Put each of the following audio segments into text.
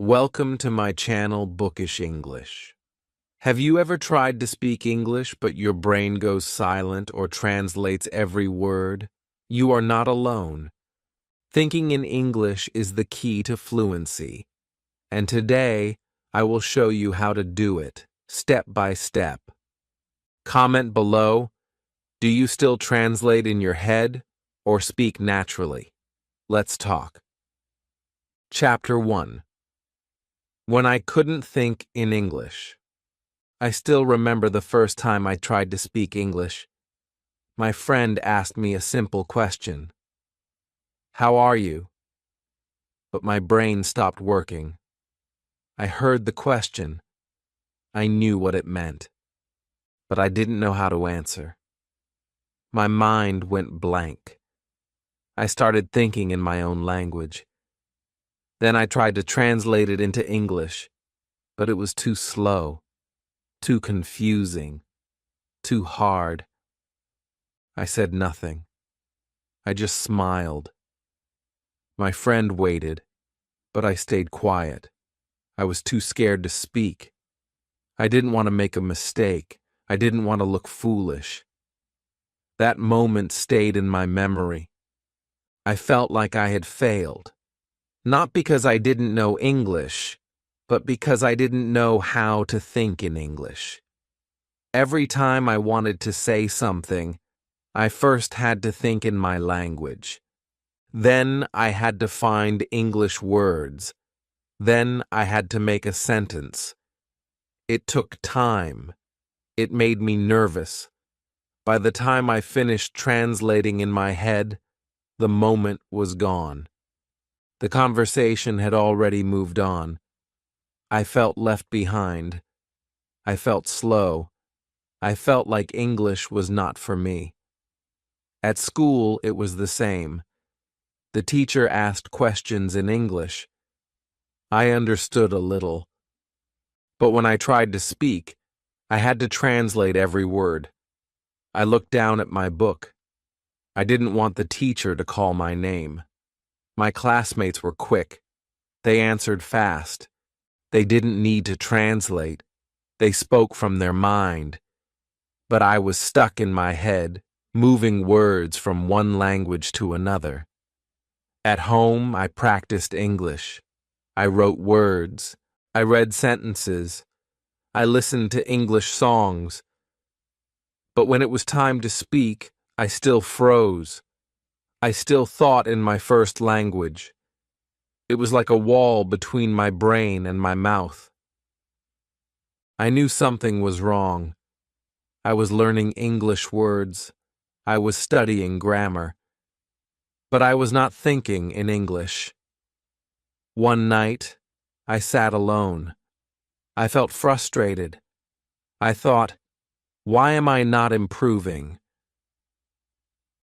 Welcome to my channel, Bookish English. Have you ever tried to speak English but your brain goes silent or translates every word? You are not alone. Thinking in English is the key to fluency. And today, I will show you how to do it, step by step. Comment below, do you still translate in your head or speak naturally? Let's talk. Chapter 1. When I couldn't think in English. I still remember the first time I tried to speak English. My friend asked me a simple question. How are you? But my brain stopped working. I heard the question. I knew what it meant. But I didn't know how to answer. My mind went blank. I started thinking in my own language. Then I tried to translate it into English, but it was too slow, too confusing, too hard. I said nothing. I just smiled. My friend waited, but I stayed quiet. I was too scared to speak. I didn't want to make a mistake. I didn't want to look foolish. That moment stayed in my memory. I felt like I had failed. Not because I didn't know English, but because I didn't know how to think in English. Every time I wanted to say something, I first had to think in my language. Then I had to find English words. Then I had to make a sentence. It took time. It made me nervous. By the time I finished translating in my head, the moment was gone. The conversation had already moved on. I felt left behind. I felt slow. I felt like English was not for me. At school, it was the same. The teacher asked questions in English. I understood a little. But when I tried to speak, I had to translate every word. I looked down at my book. I didn't want the teacher to call my name. My classmates were quick. They answered fast. They didn't need to translate. They spoke from their mind. But I was stuck in my head, moving words from one language to another. At home, I practiced English. I wrote words. I read sentences. I listened to English songs. But when it was time to speak, I still froze. I still thought in my first language. It was like a wall between my brain and my mouth. I knew something was wrong. I was learning English words. I was studying grammar. But I was not thinking in English. One night, I sat alone. I felt frustrated. I thought, why am I not improving?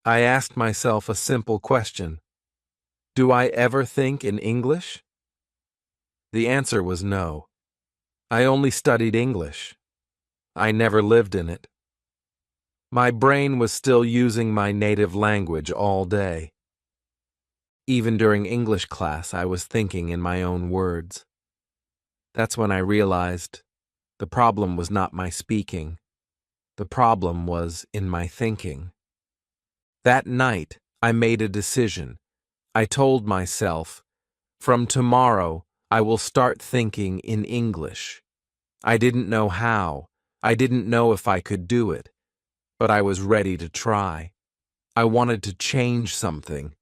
I asked myself a simple question. Do I ever think in English? The answer was no. I only studied English. I never lived in it. My brain was still using my native language all day. Even during English class, I was thinking in my own words. That's when I realized the problem was not my speaking. The problem was in my thinking. That night, I made a decision. I told myself, from tomorrow, I will start thinking in English. I didn't know how. I didn't know if I could do it. But I was ready to try. I wanted to change something.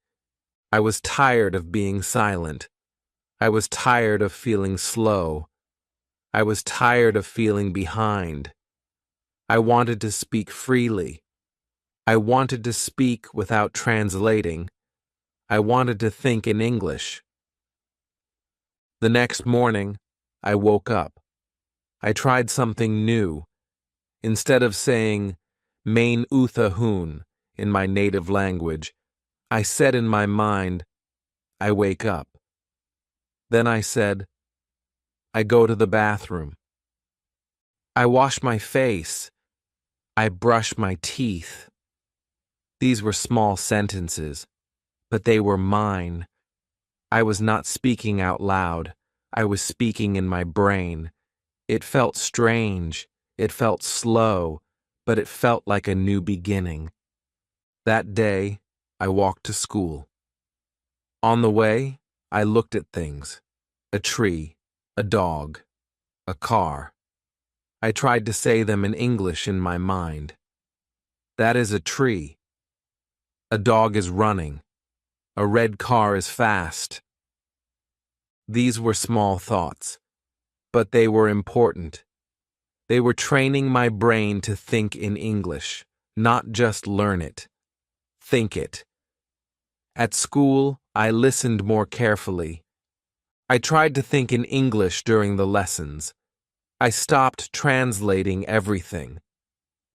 I was tired of being silent. I was tired of feeling slow. I was tired of feeling behind. I wanted to speak freely. I wanted to speak without translating. I wanted to think in English. The next morning, I woke up. I tried something new. Instead of saying, Main Utha Hoon, in my native language, I said in my mind, I wake up. Then I said, I go to the bathroom. I wash my face. I brush my teeth. These were small sentences, but they were mine. I was not speaking out loud. I was speaking in my brain. It felt strange. It felt slow, but it felt like a new beginning. That day, I walked to school. On the way, I looked at things. A tree, a dog, a car. I tried to say them in English in my mind. That is a tree. A dog is running. A red car is fast. These were small thoughts, but they were important. They were training my brain to think in English, not just learn it. Think it. At school, I listened more carefully. I tried to think in English during the lessons. I stopped translating everything.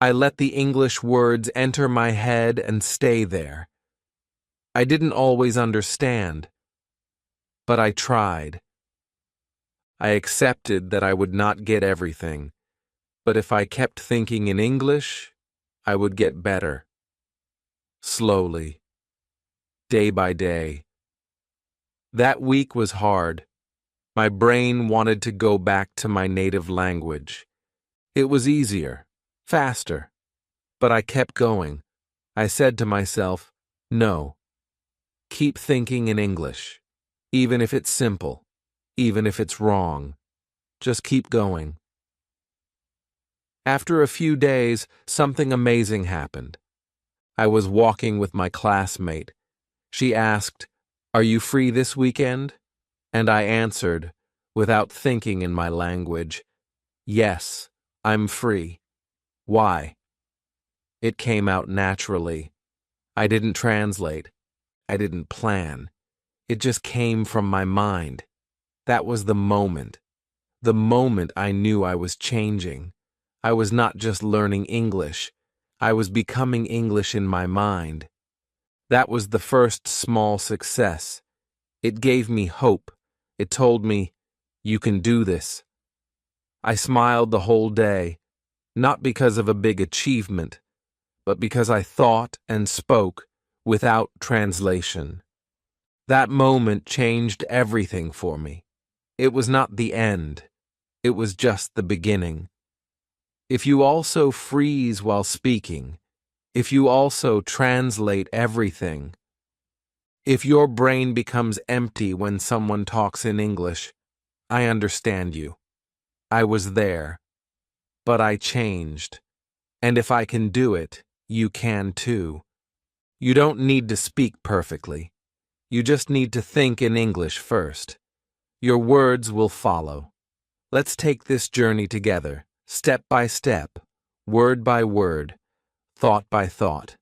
I let the English words enter my head and stay there. I didn't always understand, but I tried. I accepted that I would not get everything, but if I kept thinking in English, I would get better. Slowly, day by day. That week was hard. My brain wanted to go back to my native language. It was easier, faster, but I kept going. I said to myself, no. Keep thinking in English, even if it's simple, even if it's wrong. Just keep going. After a few days, something amazing happened. I was walking with my classmate. She asked, "Are you free this weekend?" And I answered, without thinking in my language, "Yes, I'm free." Why? It came out naturally. I didn't translate. I didn't plan. It just came from my mind. That was the moment. The moment I knew I was changing. I was not just learning English. I was becoming English in my mind. That was the first small success. It gave me hope. It told me, you can do this. I smiled the whole day, not because of a big achievement, but because I thought and spoke without translation. That moment changed everything for me. It was not the end. It was just the beginning. If you also freeze while speaking, if you also translate everything, if your brain becomes empty when someone talks in English, I understand you. I was there, but I changed. And if I can do it, you can too. You don't need to speak perfectly. You just need to think in English first. Your words will follow. Let's take this journey together, step by step, word by word, thought by thought.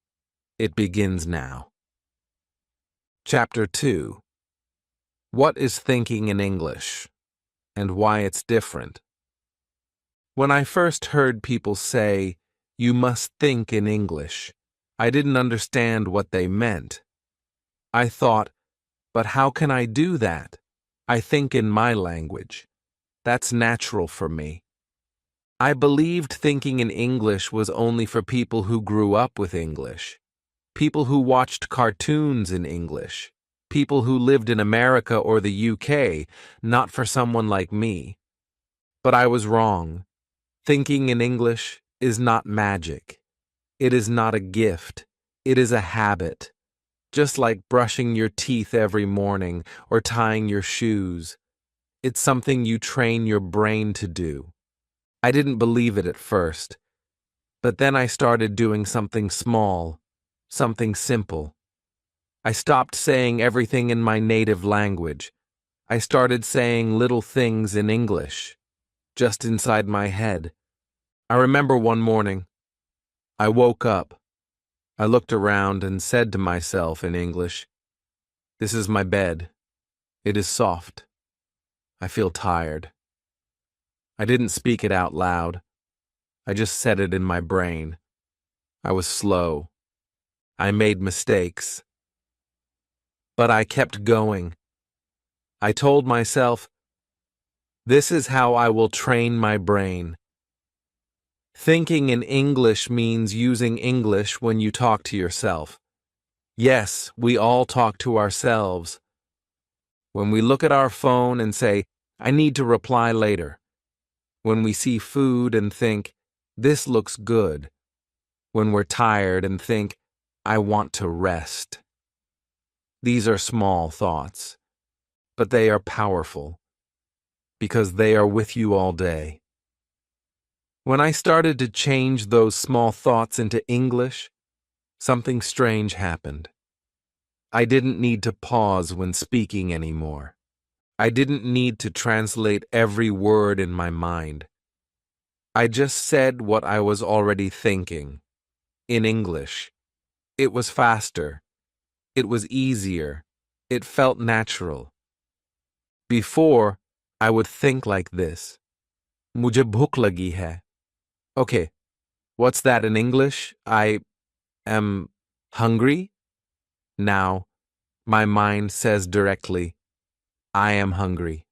It begins now. Chapter 2. What is thinking in English, and why it's different? When I first heard people say, "You must think in English," I didn't understand what they meant. I thought, but how can I do that? I think in my language. That's natural for me. I believed thinking in English was only for people who grew up with English, people who watched cartoons in English, people who lived in America or the UK, not for someone like me. But I was wrong. Thinking in English is not magic. It is not a gift. It is a habit. Just like brushing your teeth every morning or tying your shoes. It's something you train your brain to do. I didn't believe it at first, but then I started doing something small, something simple. I stopped saying everything in my native language. I started saying little things in English, just inside my head. I remember one morning, I woke up. I looked around and said to myself in English, "This is my bed. It is soft. I feel tired." I didn't speak it out loud. I just said it in my brain. I was slow. I made mistakes. But I kept going. I told myself, this is how I will train my brain. Thinking in English means using English when you talk to yourself. Yes, we all talk to ourselves. When we look at our phone and say, I need to reply later. When we see food and think, this looks good. When we're tired and think, I want to rest. These are small thoughts, but they are powerful because they are with you all day. When I started to change those small thoughts into English, something strange happened. I didn't need to pause when speaking anymore. I didn't need to translate every word in my mind. I just said what I was already thinking, in English. It was faster. It was easier. It felt natural. Before, I would think like this. मुझे भूख लगी है. Okay, what's that in English? I am hungry? Now, my mind says directly, I am hungry.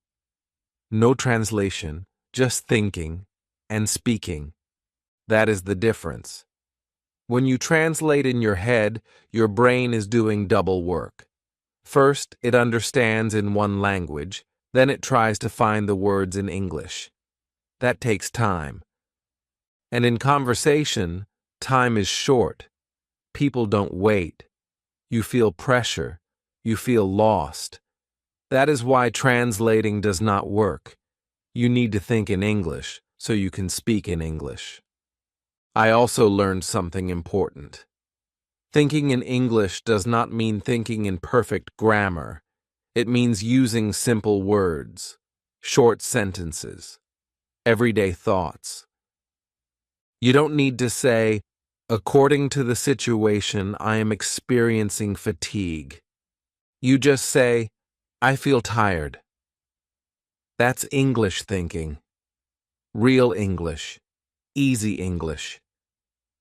No translation, just thinking and speaking. That is the difference. When you translate in your head, your brain is doing double work. First, it understands in one language, then it tries to find the words in English. That takes time. And in conversation, time is short. People don't wait. You feel pressure. You feel lost. That is why translating does not work. You need to think in English so you can speak in English. I also learned something important. Thinking in English does not mean thinking in perfect grammar. It means using simple words, short sentences, everyday thoughts. You don't need to say, according to the situation, I am experiencing fatigue. You just say, I feel tired. That's English thinking. Real English. Easy English.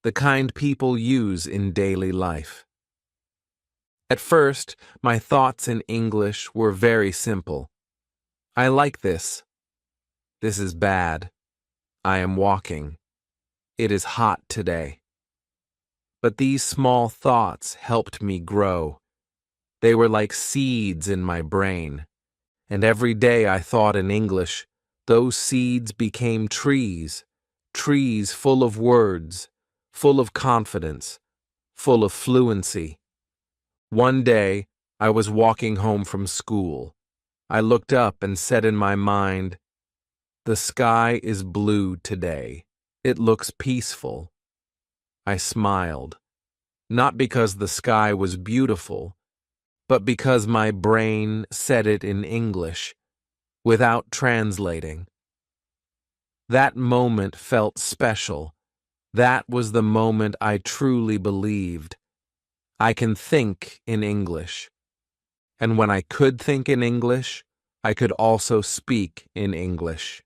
The kind people use in daily life. At first, my thoughts in English were very simple. I like this. This is bad. I am walking. It is hot today. But these small thoughts helped me grow. They were like seeds in my brain. And every day I thought in English, those seeds became trees. Trees full of words, full of confidence, full of fluency. One day, I was walking home from school. I looked up and said in my mind, the sky is blue today. It looks peaceful. I smiled, not because the sky was beautiful, but because my brain said it in English, without translating. That moment felt special. That was the moment I truly believed. I can think in English. And when I could think in English, I could also speak in English.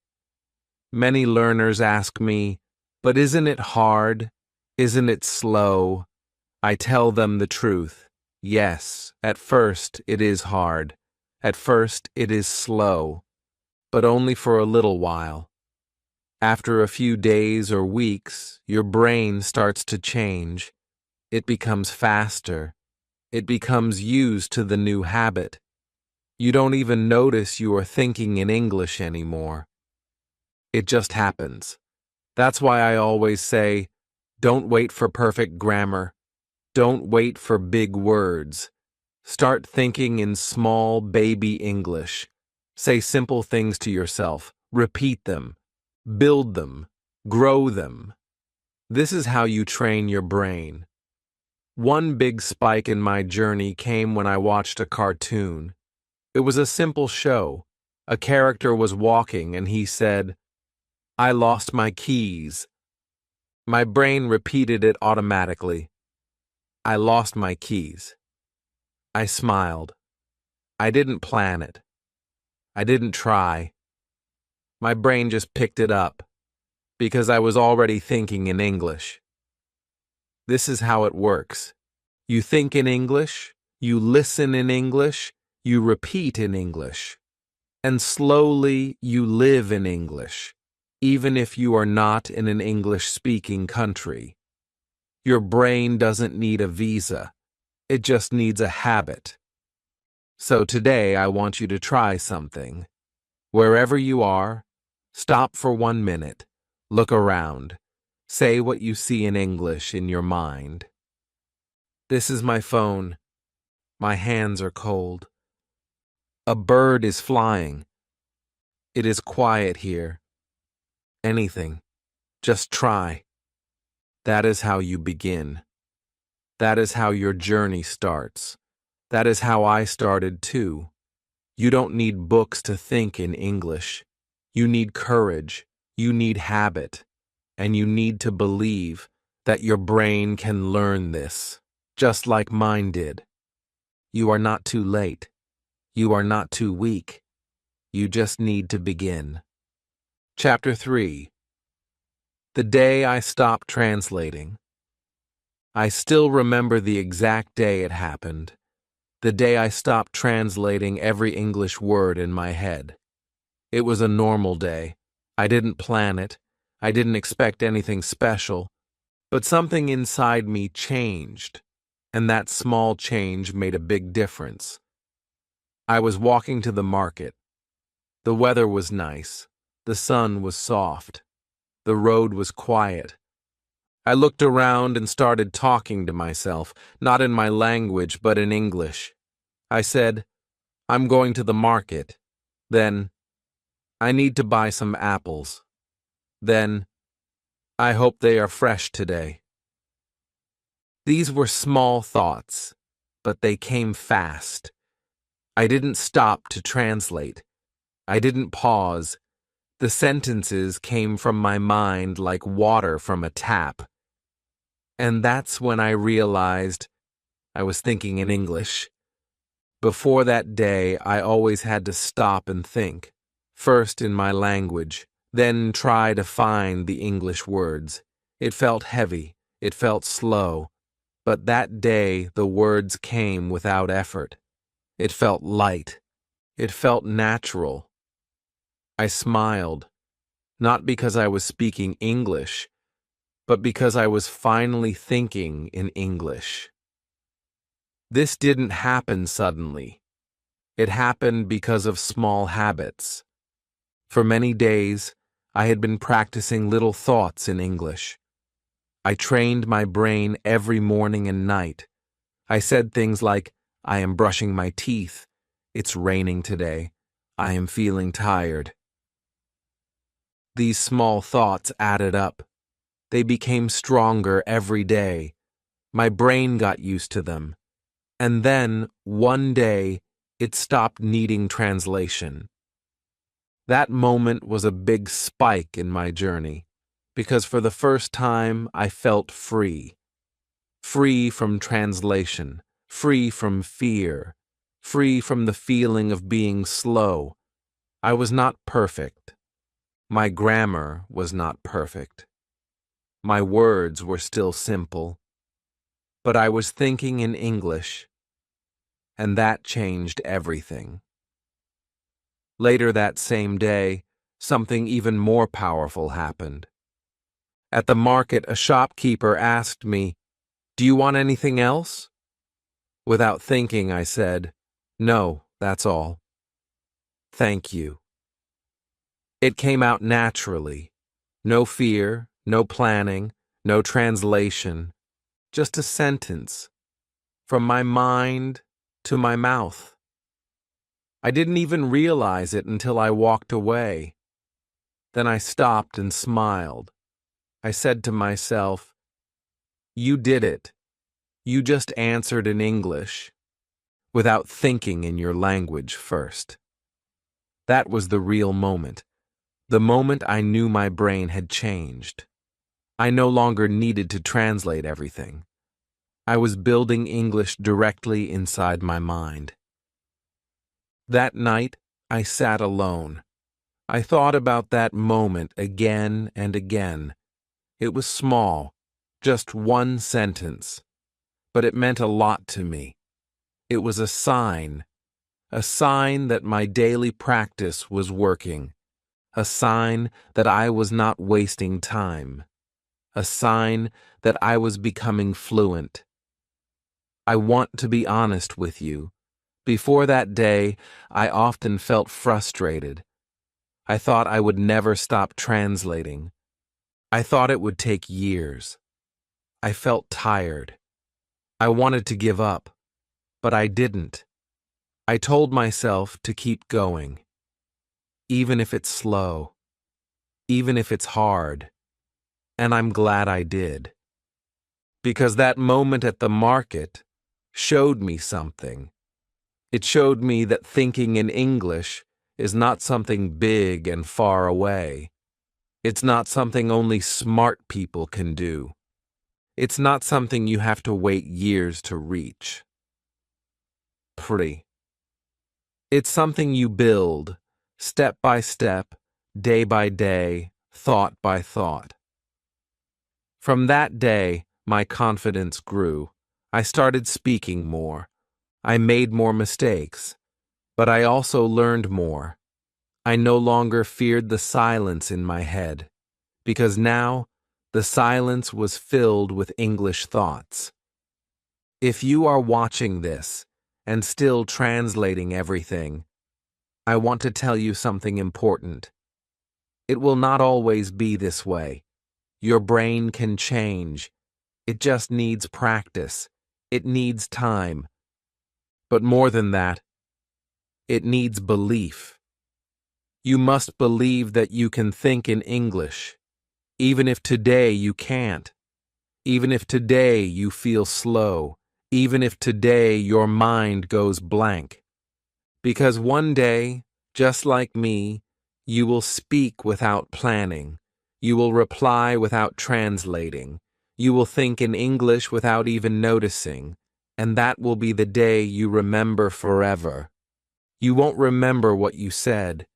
Many learners ask me, but isn't it hard? Isn't it slow? I tell them the truth. Yes, at first it is hard. At first it is slow, but only for a little while. After a few days or weeks, your brain starts to change. It becomes faster. It becomes used to the new habit. You don't even notice you are thinking in English anymore. It just happens. That's why I always say, don't wait for perfect grammar. Don't wait for big words. Start thinking in small baby English. Say simple things to yourself. Repeat them. Build them. Grow them. This is how you train your brain. One big spike in my journey came when I watched a cartoon. It was a simple show. A character was walking and he said, I lost my keys. My brain repeated it automatically. I lost my keys. I smiled. I didn't plan it. I didn't try. My brain just picked it up because I was already thinking in English. This is how it works. You think in English, you listen in English, you repeat in English, and slowly you live in English, even if you are not in an English-speaking country. Your brain doesn't need a visa. It just needs a habit. So today I want you to try something. Wherever you are, stop for 1 minute. Look around. Say what you see in English in your mind. This is my phone. My hands are cold. A bird is flying. It is quiet here. Anything. Just try. That is how you begin. That is how your journey starts. That is how I started too. You don't need books to think in English. You need courage. You need habit. And you need to believe that your brain can learn this, just like mine did. You are not too late. You are not too weak. You just need to begin. Chapter 3. The day I stopped translating. I still remember the exact day it happened. The day I stopped translating every English word in my head. It was a normal day. I didn't plan it. I didn't expect anything special. But something inside me changed, and that small change made a big difference. I was walking to the market. The weather was nice. The sun was soft. The road was quiet. I looked around and started talking to myself, not in my language, but in English. I said, "I'm going to the market." Then, "I need to buy some apples." Then, "I hope they are fresh today." These were small thoughts, but they came fast. I didn't stop to translate. I didn't pause. The sentences came from my mind like water from a tap. And that's when I realized I was thinking in English. Before that day, I always had to stop and think, first in my language, then try to find the English words. It felt heavy, it felt slow, but that day the words came without effort. It felt light. It felt natural. I smiled, not because I was speaking English, but because I was finally thinking in English. This didn't happen suddenly. It happened because of small habits. For many days, I had been practicing little thoughts in English. I trained my brain every morning and night. I said things like, "I am brushing my teeth. It's raining today. I am feeling tired." These small thoughts added up. They became stronger every day. My brain got used to them. And then, one day, it stopped needing translation. That moment was a big spike in my journey, because for the first time I felt free. Free from translation, free from fear, free from the feeling of being slow. I was not perfect. My grammar was not perfect. My words were still simple. But I was thinking in English, and that changed everything. Later that same day, something even more powerful happened. At the market, a shopkeeper asked me, "Do you want anything else?" Without thinking, I said, "No, that's all." "Thank you." It came out naturally. No fear, no planning, no translation. Just a sentence. From my mind to my mouth. I didn't even realize it until I walked away. Then I stopped and smiled. I said to myself, "You did it. You just answered in English, without thinking in your language first." That was the real moment. The moment I knew my brain had changed. I no longer needed to translate everything. I was building English directly inside my mind. That night, I sat alone. I thought about that moment again and again. It was small, just one sentence, but it meant a lot to me. It was a sign that my daily practice was working, a sign that I was not wasting time, a sign that I was becoming fluent. I want to be honest with you. Before that day, I often felt frustrated. I thought I would never stop translating. I thought it would take years. I felt tired. I wanted to give up, but I didn't. I told myself to keep going, even if it's slow, even if it's hard, and I'm glad I did. Because that moment at the market showed me something. It showed me that thinking in English is not something big and far away. It's not something only smart people can do. It's not something you have to wait years to reach. Pretty. It's something you build, step by step, day by day, thought by thought. From that day, my confidence grew. I started speaking more. I made more mistakes, but I also learned more. I no longer feared the silence in my head, because now the silence was filled with English thoughts. If you are watching this and still translating everything, I want to tell you something important. It will not always be this way. Your brain can change. It just needs practice. It needs time. But more than that, it needs belief. You must believe that you can think in English, even if today you can't, even if today you feel slow, even if today your mind goes blank. Because one day, just like me, you will speak without planning. You will reply without translating. You will think in English without even noticing. And that will be the day you remember forever. You won't remember what you said.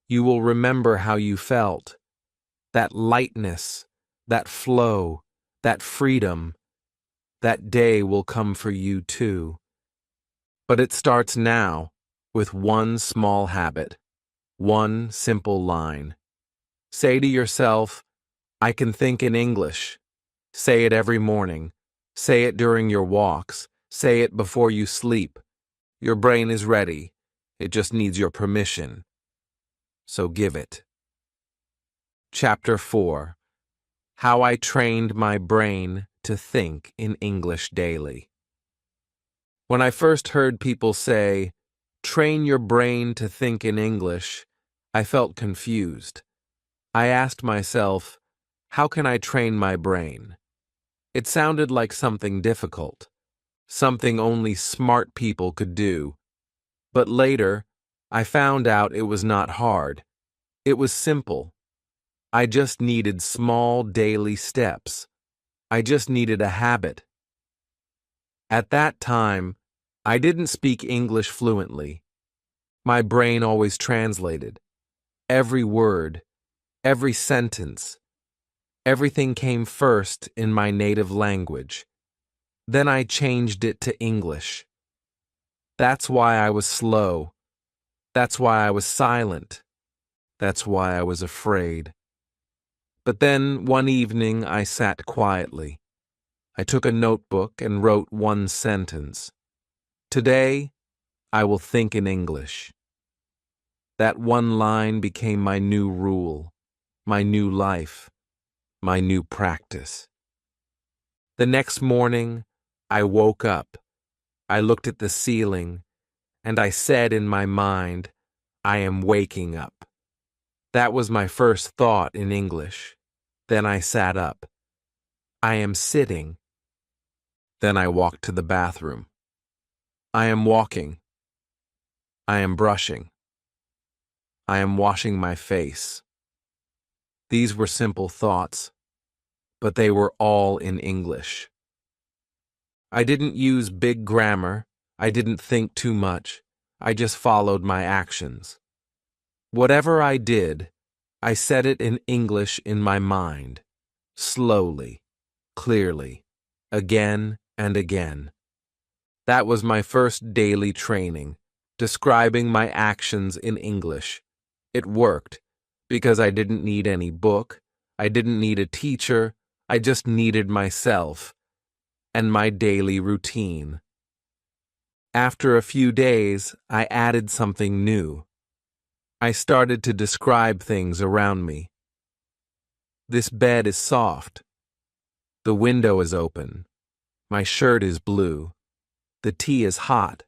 You will remember how you felt. That lightness, that flow, that freedom. That day will come for you too. But it starts now with one small habit, one simple line. Say to yourself, I can think in English. Say it every morning. Say it during your walks. Say it before you sleep. Your brain is ready. It just needs your permission. So give it. Chapter 4. How I Trained My Brain to Think in English Daily. When I first heard people say, train your brain to think in English, I felt confused. I asked myself, how can I train my brain? It sounded like something difficult, something only smart people could do. But later, I found out it was not hard. It was simple. I just needed small daily steps. I just needed a habit. At that time, I didn't speak English fluently. My brain always translated. Every word, every sentence, everything came first in my native language. Then I changed it to English. That's why I was slow. That's why I was silent. That's why I was afraid. But then one evening I sat quietly. I took a notebook and wrote one sentence. Today, I will think in English. That one line became my new rule, my new life, my new practice. The next morning, I woke up. I looked at the ceiling, and I said in my mind, I am waking up. That was my first thought in English. Then I sat up. I am sitting. Then I walked to the bathroom. I am walking. I am brushing. I am washing my face. These were simple thoughts, but they were all in English. I didn't use big grammar. I didn't think too much. I just followed my actions. Whatever I did, I said it in English in my mind, slowly, clearly, again and again. That was my first daily training, describing my actions in English. It worked, because I didn't need any book, I didn't need a teacher, I just needed myself and my daily routine. After a few days, I added something new. I started to describe things around me. This bed is soft. The window is open. My shirt is blue. The tea is hot.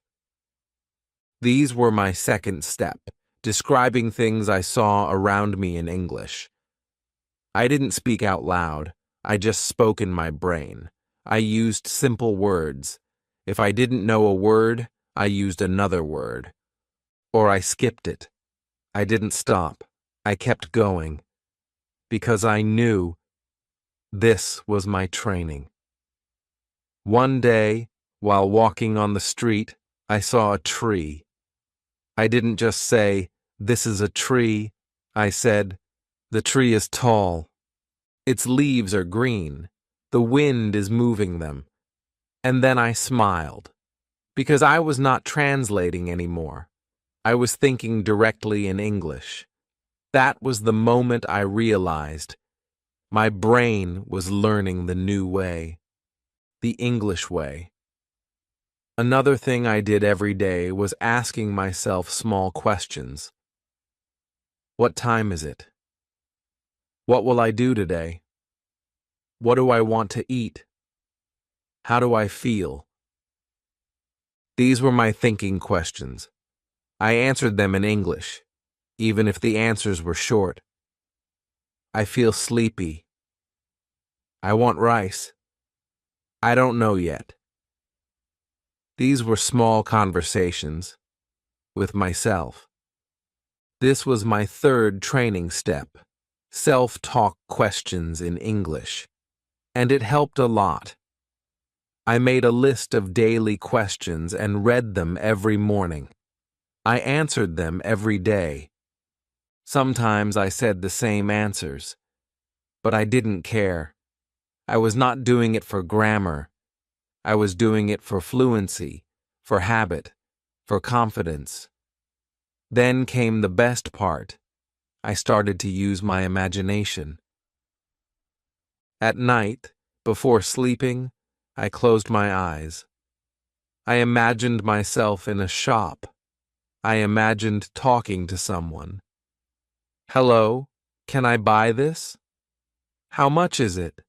These were my second step, describing things I saw around me in English. I didn't speak out loud. I just spoke in my brain. I used simple words. If I didn't know a word, I used another word. Or I skipped it. I didn't stop. I kept going. Because I knew this was my training. One day, while walking on the street, I saw a tree. I didn't just say, "This is a tree." I said, "The tree is tall. Its leaves are green. The wind is moving them." And then I smiled, because I was not translating anymore. I was thinking directly in English. That was the moment I realized my brain was learning the new way, the English way. Another thing I did every day was asking myself small questions. What time is it? What will I do today? What do I want to eat? How do I feel? These were my thinking questions. I answered them in English, even if the answers were short. I feel sleepy. I want rice. I don't know yet. These were small conversations with myself. This was my third training step, self-talk questions in English, and it helped a lot. I made a list of daily questions and read them every morning. I answered them every day. Sometimes I said the same answers, but I didn't care. I was not doing it for grammar. I was doing it for fluency, for habit, for confidence. Then came the best part. I started to use my imagination. At night, before sleeping, I closed my eyes. I imagined myself in a shop. I imagined talking to someone. "Hello, can I buy this? How much is it?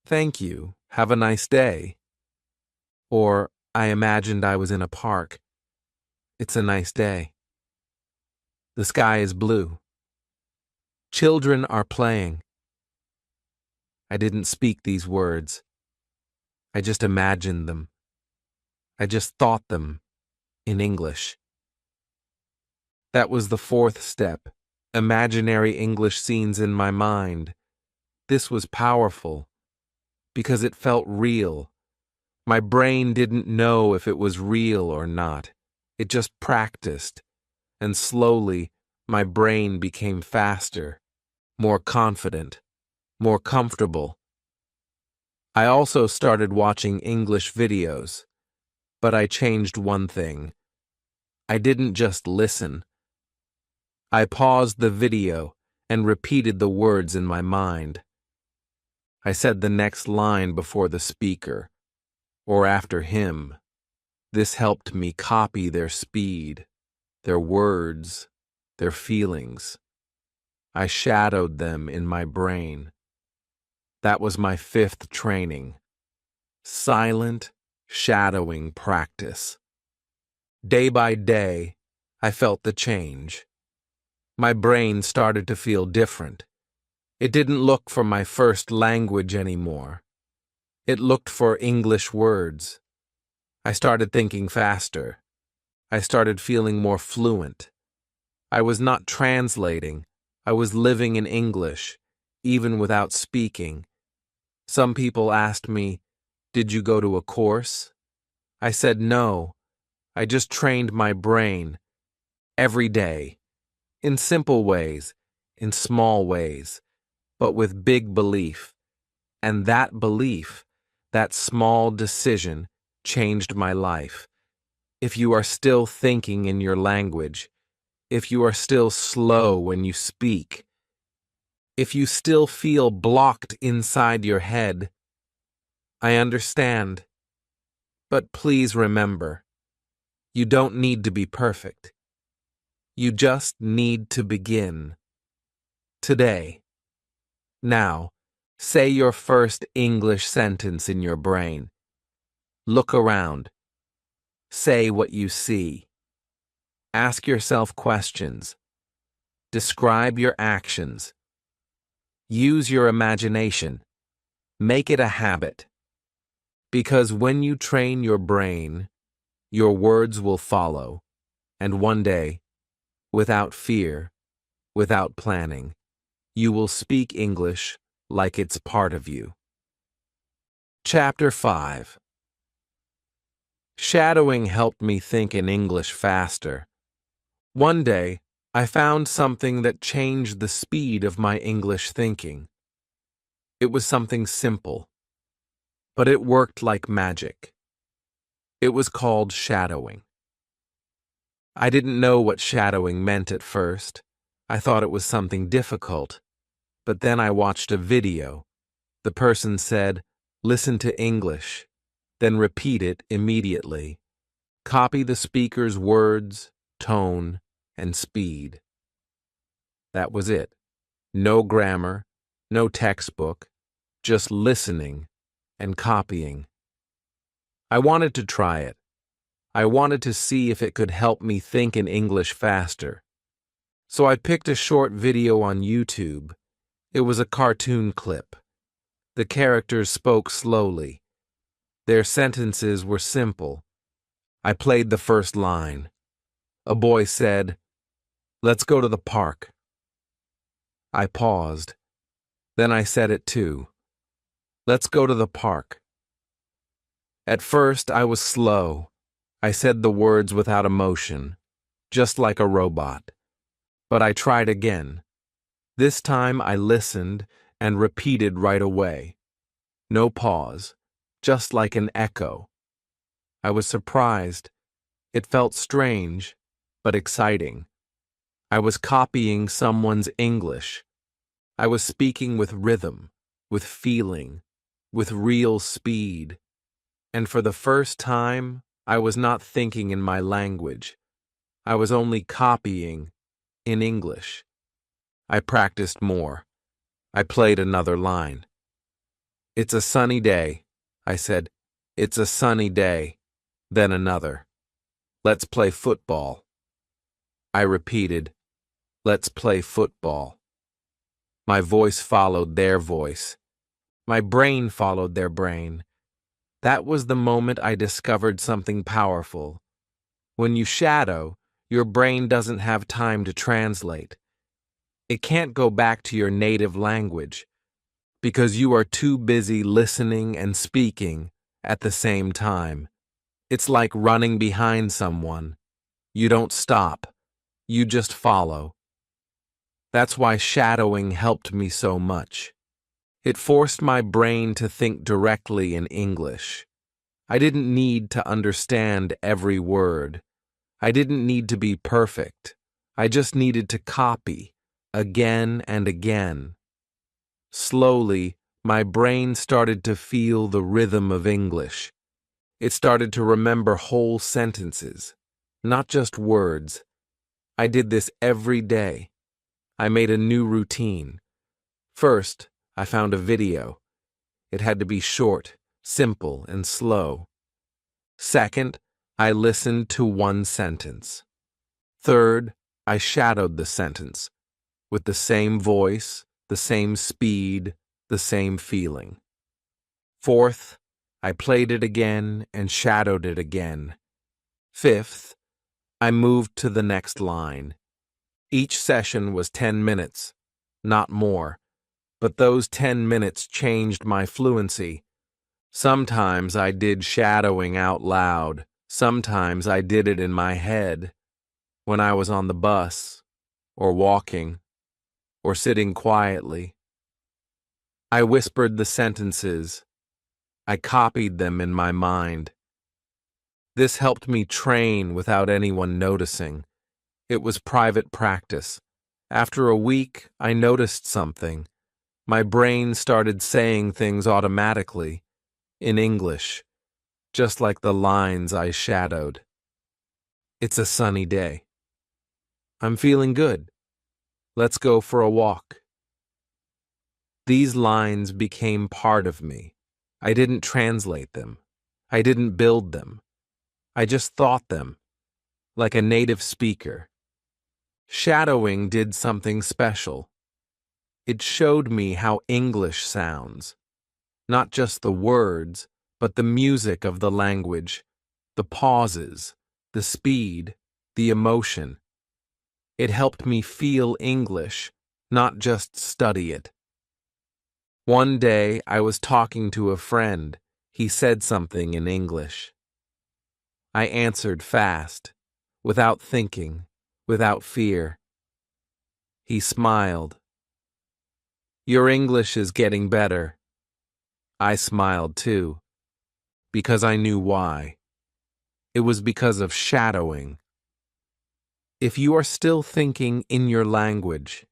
Thank you, have a nice day." Or I imagined I was in a park. "It's a nice day. The sky is blue. Children are playing." I didn't speak these words. I just imagined them. I just thought them in English. That was the fourth step, imaginary English scenes in my mind. This was powerful because it felt real. My brain didn't know if it was real or not. It just practiced, and slowly my brain became faster, more confident, more comfortable. I also started watching English videos, but I changed one thing. I didn't just listen. I paused the video and repeated the words in my mind. I said the next line before the speaker, or after him. This helped me copy their speed, their words, their feelings. I shadowed them in my brain. That was my fifth training. Silent, shadowing practice. Day by day, I felt the change. My brain started to feel different. It didn't look for my first language anymore. It looked for English words. I started thinking faster. I started feeling more fluent. I was not translating. I was living in English, even without speaking. Some people asked me, "Did you go to a course?" I said no. I just trained my brain every day, in simple ways, in small ways, but with big belief. And that belief, that small decision, changed my life. If you are still thinking in your language, if you are still slow when you speak, if you still feel blocked inside your head, I understand. But please remember, you don't need to be perfect. You just need to begin. Today. Now, say your first English sentence in your brain. Look around. Say what you see. Ask yourself questions. Describe your actions. Use your imagination. Make it a habit. Because when you train your brain, your words will follow. And one day, without fear, without planning, you will speak English like it's part of you. Chapter 5. Shadowing helped me think in English faster. One day, I found something that changed the speed of my English thinking. It was something simple, but it worked like magic. It was called shadowing. I didn't know what shadowing meant at first. I thought it was something difficult. But then I watched a video. The person said, "Listen to English, then repeat it immediately. Copy the speaker's words, tone, and speed." That was it. No grammar, no textbook, just listening and copying. I wanted to try it. I wanted to see if it could help me think in English faster. So I picked a short video on YouTube. It was a cartoon clip. The characters spoke slowly. Their sentences were simple. I played the first line. A boy said, "Let's go to the park." I paused. Then I said it too. "Let's go to the park." At first, I was slow. I said the words without emotion, just like a robot. But I tried again. This time I listened and repeated right away. No pause, just like an echo. I was surprised. It felt strange, but exciting. I was copying someone's English. I was speaking with rhythm, with feeling, with real speed. And for the first time, I was not thinking in my language. I was only copying in English. I practiced more. I played another line. "It's a sunny day," I said. "It's a sunny day." Then another. "Let's play football." I repeated, "Let's play football." My voice followed their voice. My brain followed their brain. That was the moment I discovered something powerful. When you shadow, your brain doesn't have time to translate. It can't go back to your native language because you are too busy listening and speaking at the same time. It's like running behind someone. You don't stop. You just follow. That's why shadowing helped me so much. It forced my brain to think directly in English. I didn't need to understand every word. I didn't need to be perfect. I just needed to copy, again and again. Slowly, my brain started to feel the rhythm of English. It started to remember whole sentences, not just words. I did this every day. I made a new routine. First, I found a video. It had to be short, simple, and slow. Second, I listened to one sentence. Third, I shadowed the sentence with the same voice, the same speed, the same feeling. Fourth, I played it again and shadowed it again. Fifth, I moved to the next line. Each session was 10 minutes, not more, but those 10 minutes changed my fluency. Sometimes I did shadowing out loud. Sometimes I did it in my head, when I was on the bus, or walking, or sitting quietly. I whispered the sentences. I copied them in my mind. This helped me train without anyone noticing. It was private practice. After a week, I noticed something. My brain started saying things automatically, in English, just like the lines I shadowed. "It's a sunny day." I'm feeling good. Let's go for a walk. These lines became part of me. I didn't translate them. I didn't build them. I just thought them, like a native speaker. Shadowing did something special. It showed me how English sounds. Not just the words, but the music of the language, the pauses, the speed, the emotion. It helped me feel English, not just study it. One day I was talking to a friend. He said something in English. I answered fast, without thinking, without fear. He smiled. Your English is getting better. I smiled too, because I knew why. It was because of shadowing. If you are still thinking in your language,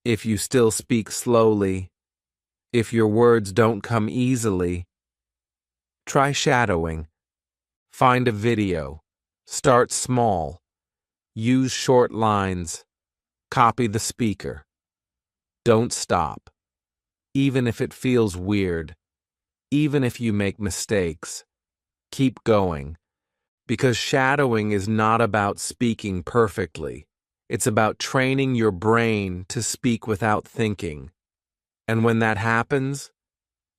if you still speak slowly, if your words don't come easily, try shadowing. Find a video. Start small. Use short lines. Copy the speaker. Don't stop. Even if it feels weird, even if you make mistakes, keep going. Because shadowing is not about speaking perfectly. It's about training your brain to speak without thinking. And when that happens,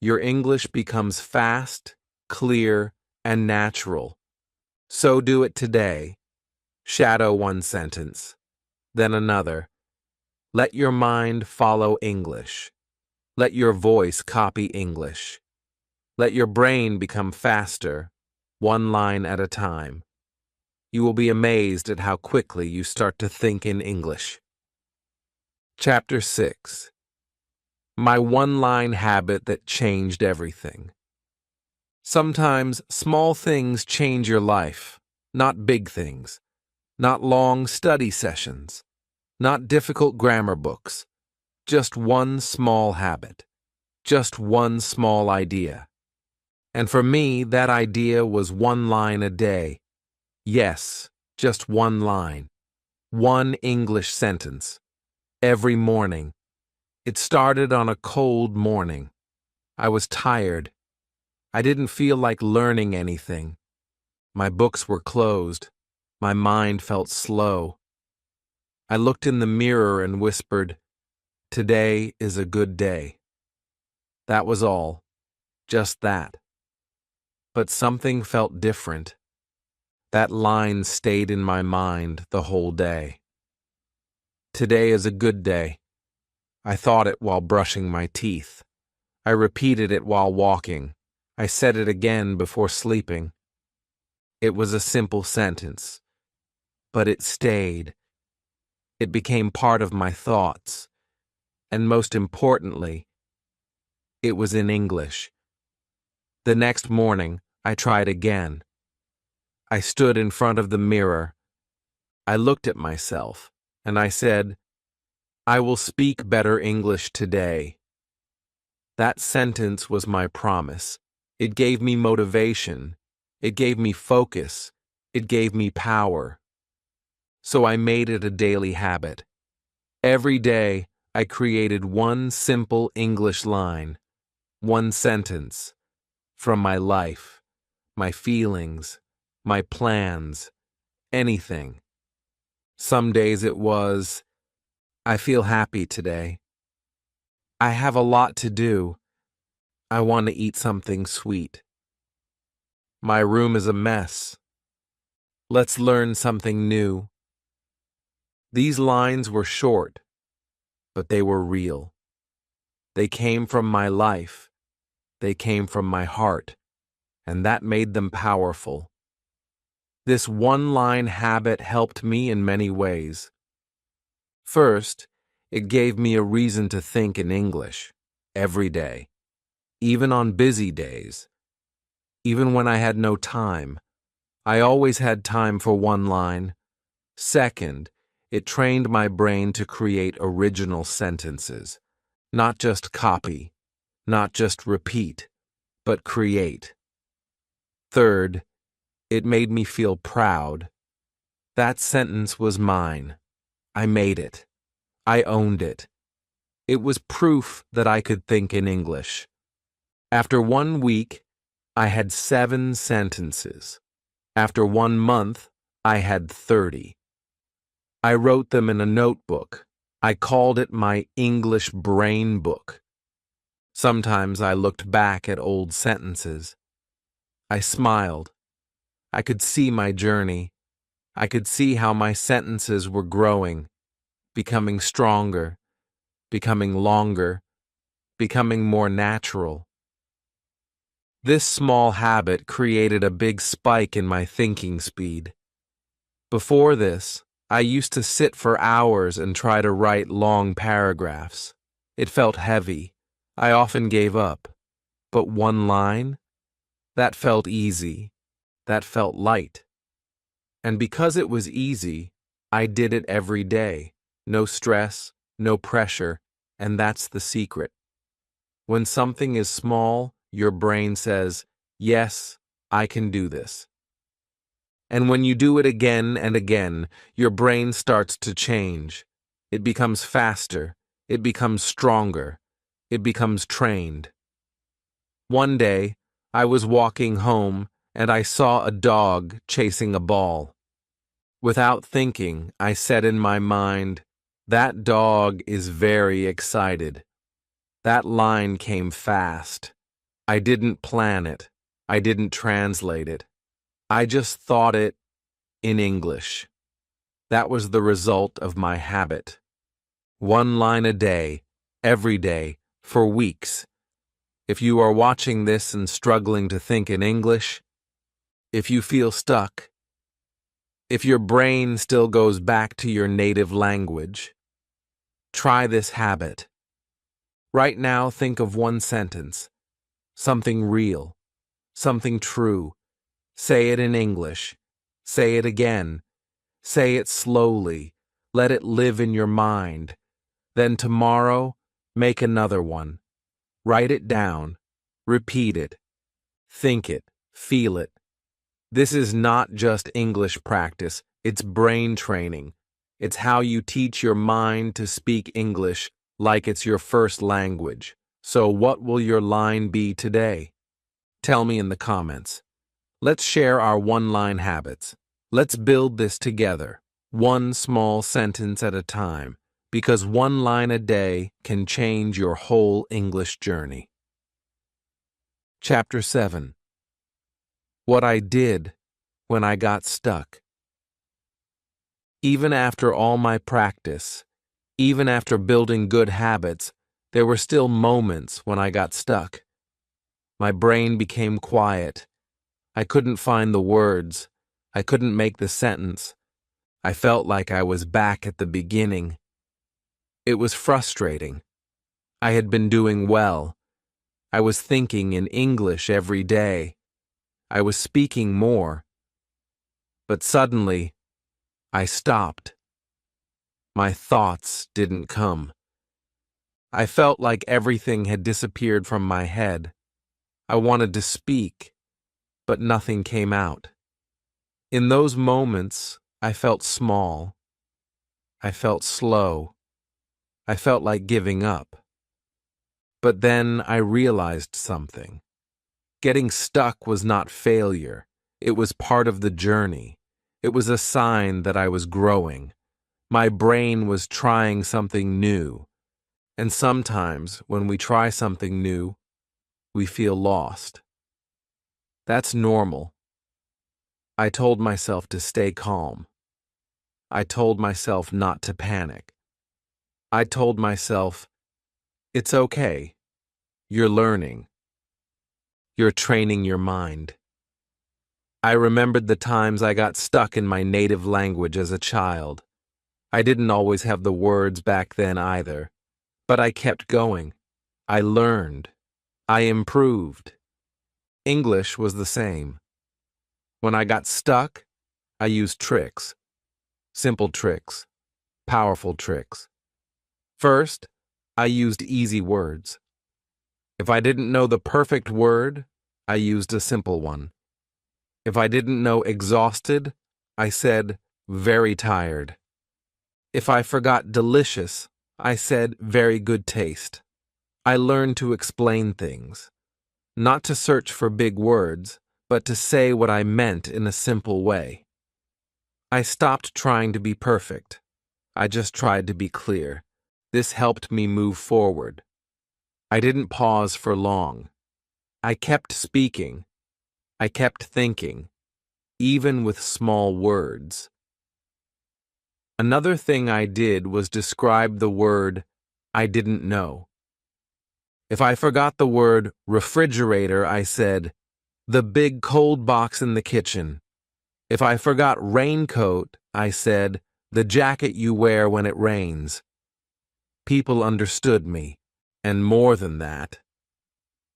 your English becomes fast, clear, and natural. So do it today. Shadow one sentence, then another. Let your mind follow English. Let your voice copy English. Let your brain become faster, one line at a time. You will be amazed at how quickly you start to think in English. Chapter 6. My one-line habit that changed everything. Sometimes small things change your life, not big things, not long study sessions, not difficult grammar books, just one small habit, just one small idea. And for me, that idea was one line a day. Yes, just one line, one English sentence, every morning. It started on a cold morning. I was tired. I didn't feel like learning anything. My books were closed. My mind felt slow. I looked in the mirror and whispered, "Today is a good day." That was all. Just that. But something felt different. That line stayed in my mind the whole day. Today is a good day. I thought it while brushing my teeth. I repeated it while walking. I said it again before sleeping. It was a simple sentence, but it stayed. It became part of my thoughts. And most importantly, it was in English. The next morning, I tried again. I stood in front of the mirror. I looked at myself, and I said, "I will speak better English today." That sentence was my promise. It gave me motivation. It gave me focus. It gave me power. So I made it a daily habit. Every day, I created one simple English line, one sentence, from my life, my feelings, my plans, anything. Some days it was, "I feel happy today. I have a lot to do. I want to eat something sweet. My room is a mess. Let's learn something new." These lines were short, but they were real. They came from my life. They came from my heart, and that made them powerful. This one-line habit helped me in many ways. First, it gave me a reason to think in English, every day, even on busy days. Even when I had no time, I always had time for one line. Second, it trained my brain to create original sentences, not just copy, not just repeat, but create. Third, it made me feel proud. That sentence was mine. I made it. I owned it. It was proof that I could think in English. After 1 week, I had 7 sentences. After 1 month, I had 30. I wrote them in a notebook. I called it my English brain book. Sometimes I looked back at old sentences. I smiled. I could see my journey. I could see how my sentences were growing, becoming stronger, becoming longer, becoming more natural. This small habit created a big spike in my thinking speed. Before this, I used to sit for hours and try to write long paragraphs. It felt heavy. I often gave up. But one line? That felt easy. That felt light. And because it was easy, I did it every day. No stress, no pressure, and that's the secret. When something is small, your brain says, yes, I can do this. And when you do it again and again, your brain starts to change. It becomes faster. It becomes stronger. It becomes trained. One day, I was walking home and I saw a dog chasing a ball. Without thinking, I said in my mind, that dog is very excited. That line came fast. I didn't plan it. I didn't translate it. I just thought it in English. That was the result of my habit. 1 line a day, every day, for weeks. If you are watching this and struggling to think in English, if you feel stuck, if your brain still goes back to your native language, try this habit. Right now, think of one sentence, something real, something true. Say it in English. Say it again. Say it slowly. Let it live in your mind. Then tomorrow, make another one. Write it down. Repeat it. Think it. Feel it. This is not just English practice. It's brain training. It's how you teach your mind to speak English like it's your first language. So what will your line be today? Tell me in the comments. Let's share our one-line habits. Let's build this together, one small sentence at a time, because 1 line a day can change your whole English journey. Chapter 7. What I did when I got stuck. Even after all my practice, even after building good habits, there were still moments when I got stuck. My brain became quiet. I couldn't find the words. I couldn't make the sentence. I felt like I was back at the beginning. It was frustrating. I had been doing well. I was thinking in English every day. I was speaking more. But suddenly, I stopped. My thoughts didn't come. I felt like everything had disappeared from my head. I wanted to speak, but nothing came out. In those moments, I felt small. I felt slow. I felt like giving up. But then I realized something. Getting stuck was not failure. It was part of the journey. It was a sign that I was growing. My brain was trying something new. And sometimes, when we try something new, we feel lost. That's normal. I told myself to stay calm. I told myself not to panic. I told myself, it's okay. You're learning. You're training your mind. I remembered the times I got stuck in my native language as a child. I didn't always have the words back then either, but I kept going. I learned. I improved. English was the same. When I got stuck, I used tricks. Simple tricks. Powerful tricks. First, I used easy words. If I didn't know the perfect word, I used a simple one. If I didn't know exhausted, I said very tired. If I forgot delicious, I said very good taste. I learned to explain things, not to search for big words, but to say what I meant in a simple way. I stopped trying to be perfect. I just tried to be clear. This helped me move forward. I didn't pause for long. I kept speaking. I kept thinking, even with small words. Another thing I did was describe the word I didn't know. If I forgot the word refrigerator, I said, the big cold box in the kitchen. If I forgot raincoat, I said, the jacket you wear when it rains. People understood me, and more than that,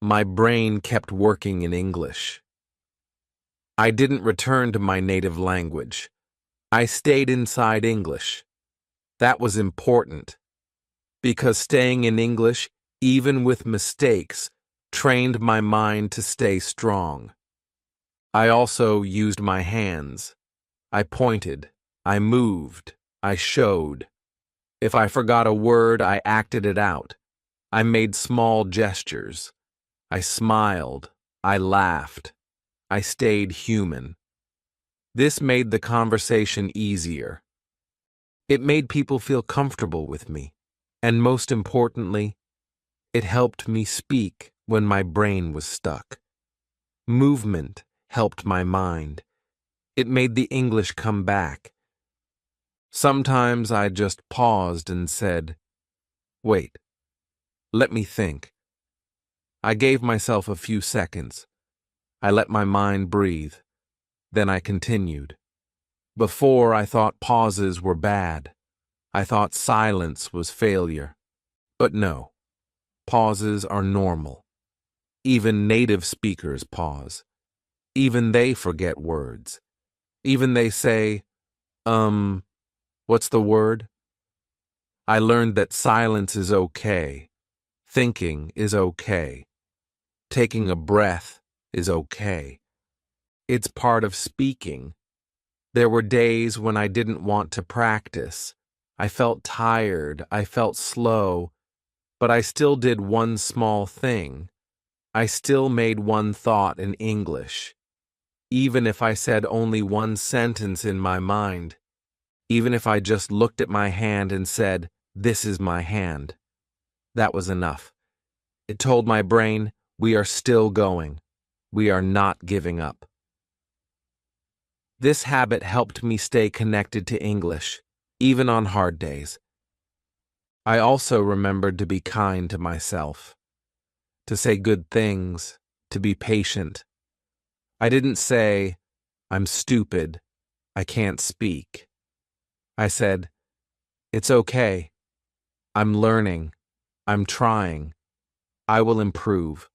my brain kept working in English. I didn't return to my native language. I stayed inside English. That was important, because staying in English, even with mistakes, trained my mind to stay strong. I also used my hands. I pointed. I moved. I showed. If I forgot a word, I acted it out. I made small gestures. I smiled. I laughed. I stayed human. This made the conversation easier. It made people feel comfortable with me, and most importantly, it helped me speak when my brain was stuck. Movement helped my mind. It made the English come back. Sometimes I just paused and said, wait, let me think. I gave myself a few seconds. I let my mind breathe. Then I continued. Before, I thought pauses were bad. I thought silence was failure. But no, pauses are normal. Even native speakers pause. Even they forget words. Even they say, what's the word? I learned that silence is okay. Thinking is okay. Taking a breath is okay. It's part of speaking. There were days when I didn't want to practice. I felt tired. I felt slow. But I still did one small thing. I still made one thought in English. Even if I said only one sentence in my mind. Even if I just looked at my hand and said, this is my hand. That was enough. It told my brain, we are still going. We are not giving up. This habit helped me stay connected to English, even on hard days. I also remembered to be kind to myself, to say good things, to be patient. I didn't say, I'm stupid, I can't speak. I said, it's okay. I'm learning. I'm trying. I will improve.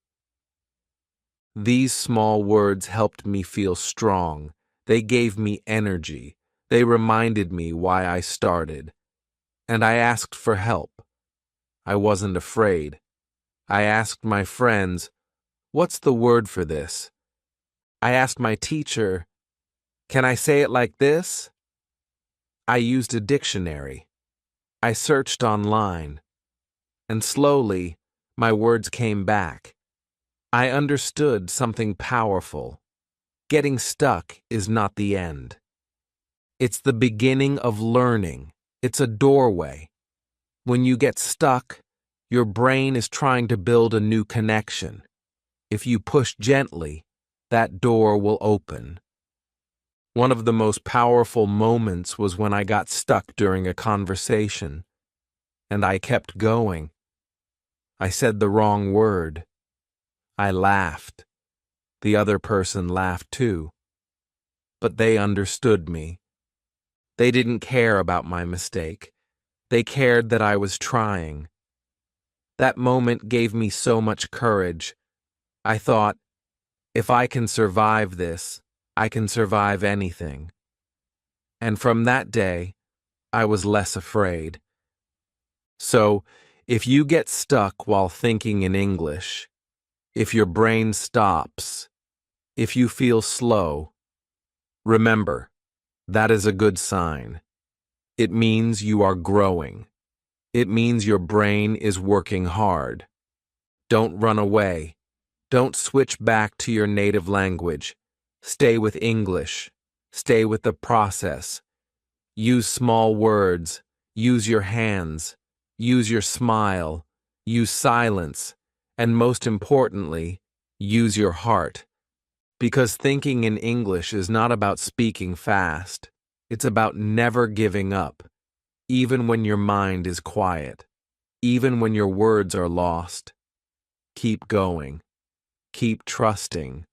These small words helped me feel strong. They gave me energy. They reminded me why I started. And I asked for help. I wasn't afraid. I asked my friends, what's the word for this? I asked my teacher, can I say it like this? I used a dictionary. I searched online. And slowly, my words came back. I understood something powerful. Getting stuck is not the end. It's the beginning of learning. It's a doorway. When you get stuck, your brain is trying to build a new connection. If you push gently, that door will open. One of the most powerful moments was when I got stuck during a conversation, and I kept going. I said the wrong word. I laughed. The other person laughed too. But they understood me. They didn't care about my mistake. They cared that I was trying. That moment gave me so much courage. I thought, if I can survive this, I can survive anything. And from that day, I was less afraid. So, if you get stuck while thinking in English, if your brain stops, if you feel slow, remember, that is a good sign. It means you are growing. It means your brain is working hard. Don't run away. Don't switch back to your native language. Stay with English. Stay with the process. Use small words. Use your hands. Use your smile. Use silence. And most importantly, use your heart. Because thinking in English is not about speaking fast. It's about never giving up, even when your mind is quiet, even when your words are lost. Keep going. Keep trusting.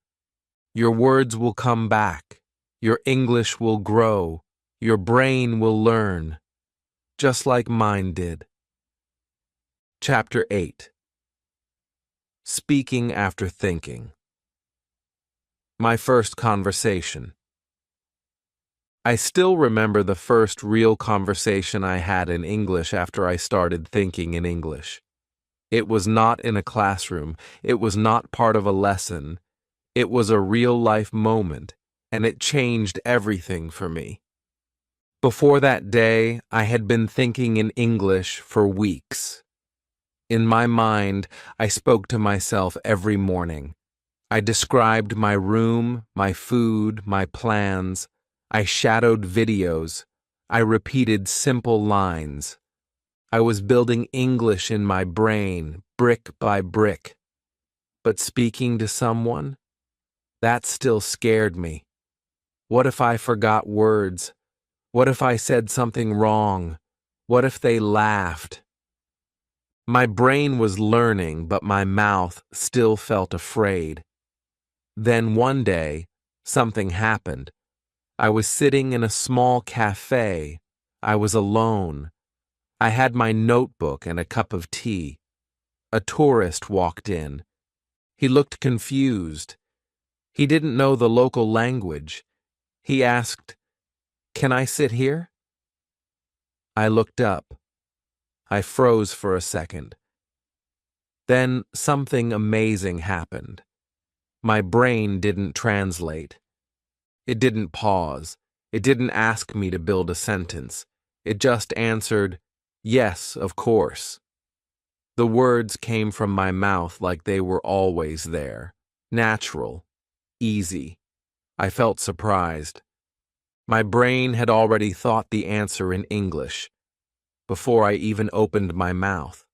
Your words will come back. Your English will grow. Your brain will learn, just like mine did. Chapter 8. Speaking after thinking. My first conversation. I still remember the first real conversation I had in English after I started thinking in English. It was not in a classroom. It was not part of a lesson. It was a real-life moment, and it changed everything for me. Before that day, I had been thinking in English for weeks. In my mind, I spoke to myself every morning. I described my room, my food, my plans. I shadowed videos. I repeated simple lines. I was building English in my brain, brick by brick. But speaking to someone? That still scared me. What if I forgot words? What if I said something wrong? What if they laughed? My brain was learning, but my mouth still felt afraid. Then one day, something happened. I was sitting in a small cafe. I was alone. I had my notebook and a cup of tea. A tourist walked in. He looked confused. He didn't know the local language. He asked, "Can I sit here?" I looked up. I froze for a second. Then something amazing happened. My brain didn't translate. It didn't pause. It didn't ask me to build a sentence. It just answered, "Yes, of course." The words came from my mouth like they were always there. Natural. Easy. I felt surprised. My brain had already thought the answer in English, before I even opened my mouth.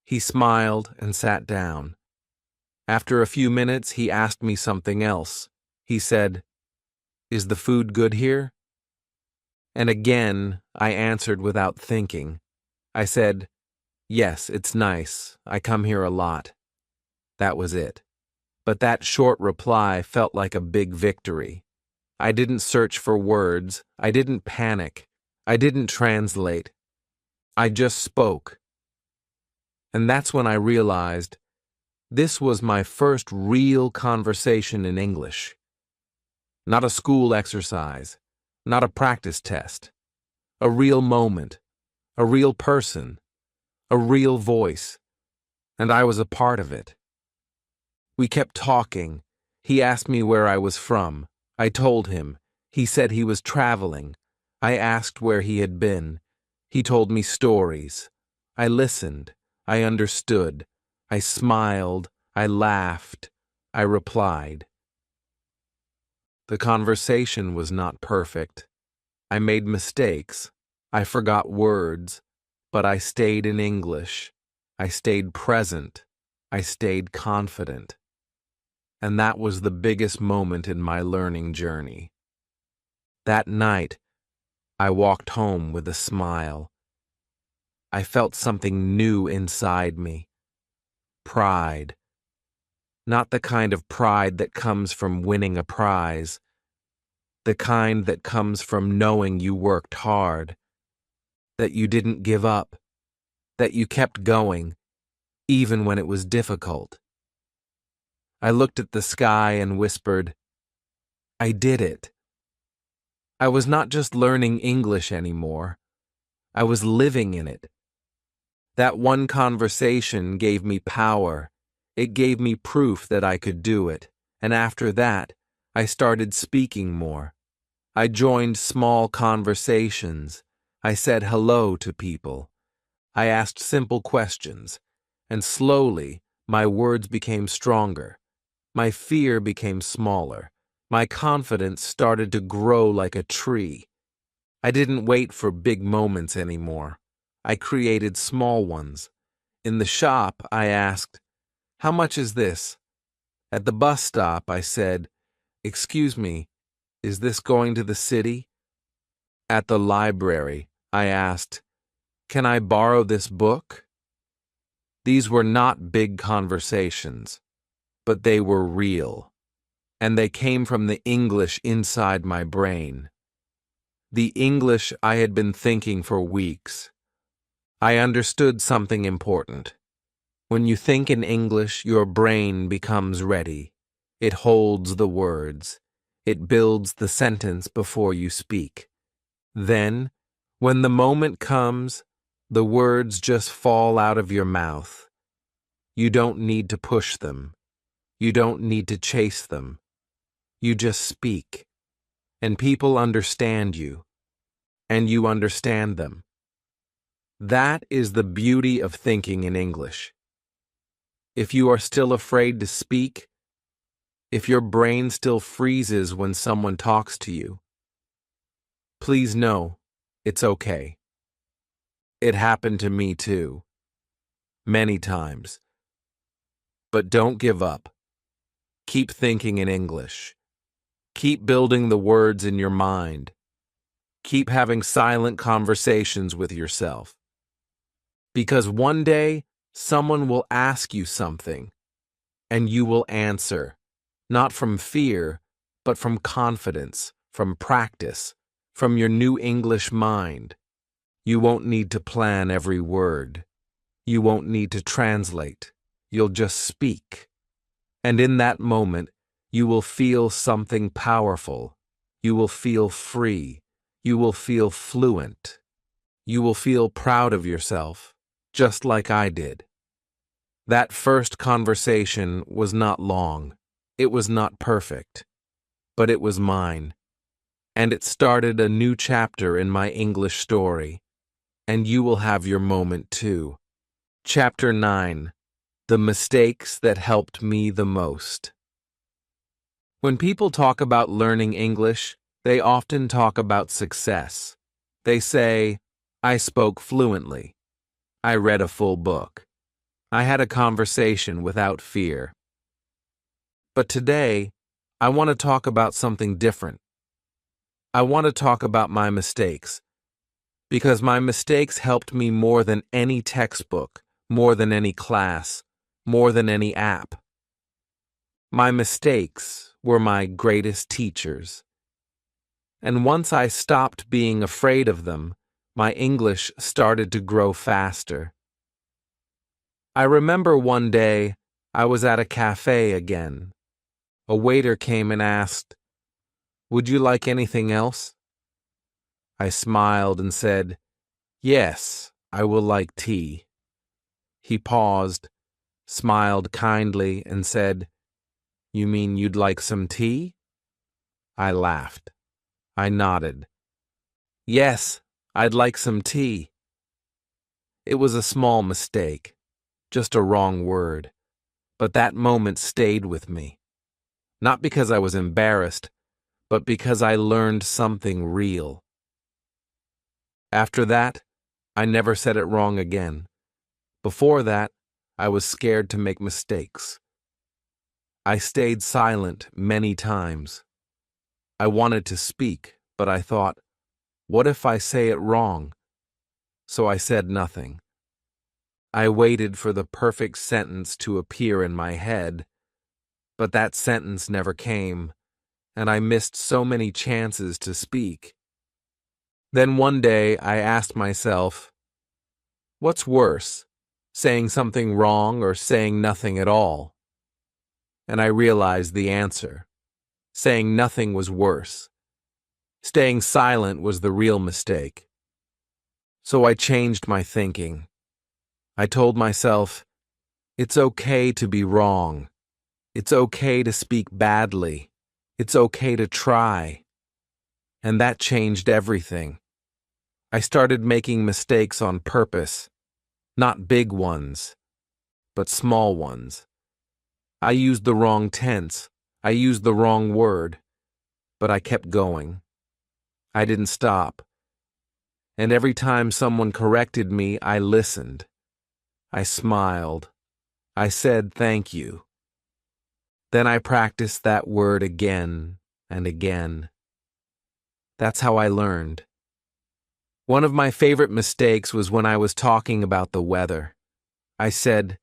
He smiled and sat down. After a few minutes, he asked me something else. He said, "Is the food good here?" And again, I answered without thinking. I said, "Yes, it's nice. I come here a lot." That was it. But that short reply felt like a big victory. I didn't search for words. I didn't panic. I didn't translate. I just spoke. And that's when I realized this was my first real conversation in English. Not a school exercise, not a practice test. A real moment, a real person, a real voice, and I was a part of it. We kept talking. He asked me where I was from. I told him. He said he was traveling. I asked where he had been. He told me stories. I listened. I understood. I smiled. I laughed. I replied. The conversation was not perfect. I made mistakes. I forgot words. But I stayed in English. I stayed present. I stayed confident. And that was the biggest moment in my learning journey. That night, I walked home with a smile. I felt something new inside me. Pride. Not the kind of pride that comes from winning a prize. The kind that comes from knowing you worked hard. That you didn't give up. That you kept going, even when it was difficult. I looked at the sky and whispered, "I did it." I was not just learning English anymore. I was living in it. That one conversation gave me power. It gave me proof that I could do it. And after that, I started speaking more. I joined small conversations. I said hello to people. I asked simple questions, and slowly my words became stronger. My fear became smaller. My confidence started to grow like a tree. I didn't wait for big moments anymore. I created small ones. In the shop, I asked, "How much is this?" At the bus stop, I said, "Excuse me, is this going to the city?" At the library, I asked, "Can I borrow this book?" These were not big conversations, but they were real, and they came from the English inside my brain. The English I had been thinking for weeks. I understood something important. When you think in English, your brain becomes ready. It holds the words. It builds the sentence before you speak. Then, when the moment comes, the words just fall out of your mouth. You don't need to push them. You don't need to chase them. You just speak. And people understand you. And you understand them. That is the beauty of thinking in English. If you are still afraid to speak, if your brain still freezes when someone talks to you, please know it's okay. It happened to me too, many times. But don't give up. Keep thinking in English. Keep building the words in your mind. Keep having silent conversations with yourself. Because one day, someone will ask you something, and you will answer, not from fear, but from confidence, from practice, from your new English mind. You won't need to plan every word. You won't need to translate. You'll just speak. And in that moment, you will feel something powerful. You will feel free. You will feel fluent. You will feel proud of yourself, just like I did. That first conversation was not long. It was not perfect. But it was mine. And it started a new chapter in my English story. And you will have your moment too. Chapter 9. The mistakes that helped me the most. When people talk about learning English, they often talk about success. They say, "I spoke fluently. I read a full book. I had a conversation without fear." But today, I want to talk about something different. I want to talk about my mistakes. Because my mistakes helped me more than any textbook, more than any class, more than any app. My mistakes were my greatest teachers. And once I stopped being afraid of them, my English started to grow faster. I remember one day I was at a cafe again. A waiter came and asked, "Would you like anything else?" I smiled and said, "Yes, I will like tea." He paused, smiled kindly, and said, "You mean you'd like some tea?" I laughed. I nodded. "Yes, I'd like some tea." It was a small mistake, just a wrong word, but that moment stayed with me. Not because I was embarrassed, but because I learned something real. After that, I never said it wrong again. Before that, I was scared to make mistakes. I stayed silent many times. I wanted to speak, but I thought, what if I say it wrong? So I said nothing. I waited for the perfect sentence to appear in my head, but that sentence never came, and I missed so many chances to speak. Then one day I asked myself, what's worse, saying something wrong or saying nothing at all? And I realized the answer. Saying nothing was worse. Staying silent was the real mistake. So I changed my thinking. I told myself, it's okay to be wrong. It's okay to speak badly. It's okay to try. and that changed everything. I started making mistakes on purpose, not big ones, but small ones. I used the wrong tense, I used the wrong word, but I kept going. I didn't stop. And every time someone corrected me, I listened. I smiled. I said thank you. Then I practiced that word again and again. That's how I learned. One of my favorite mistakes was when I was talking about the weather. I said,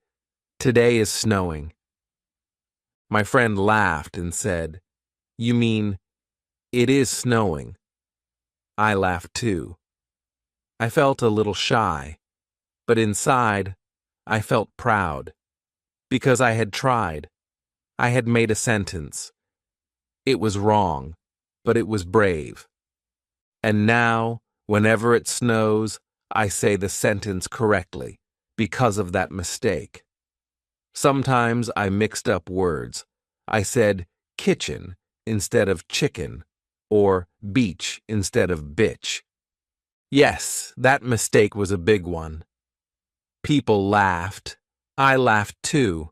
"Today is snowing." My friend laughed and said, "You mean, it is snowing?" I laughed too. I felt a little shy, but inside, I felt proud. Because I had tried. I had made a sentence. It was wrong, but it was brave. And now, whenever it snows, I say the sentence correctly, because of that mistake. Sometimes I mixed up words. I said kitchen instead of chicken, or beach instead of bitch. Yes, that mistake was a big one. People laughed. I laughed too.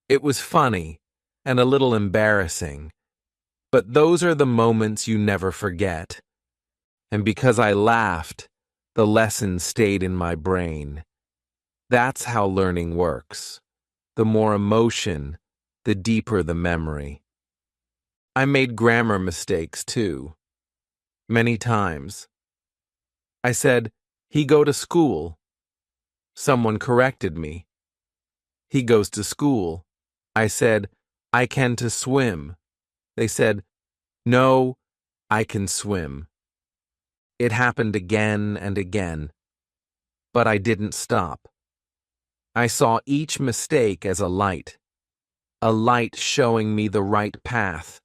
It was funny and a little embarrassing. But those are the moments you never forget. And because I laughed, the lesson stayed in my brain. That's how learning works. The more emotion, the deeper the memory. I made grammar mistakes too. Many times. I said, "He go to school." Someone corrected me. "He goes to school." I said, "I can to swim." They said, "No, I can swim." It happened again and again. But I didn't stop. I saw each mistake as a light showing me the right path.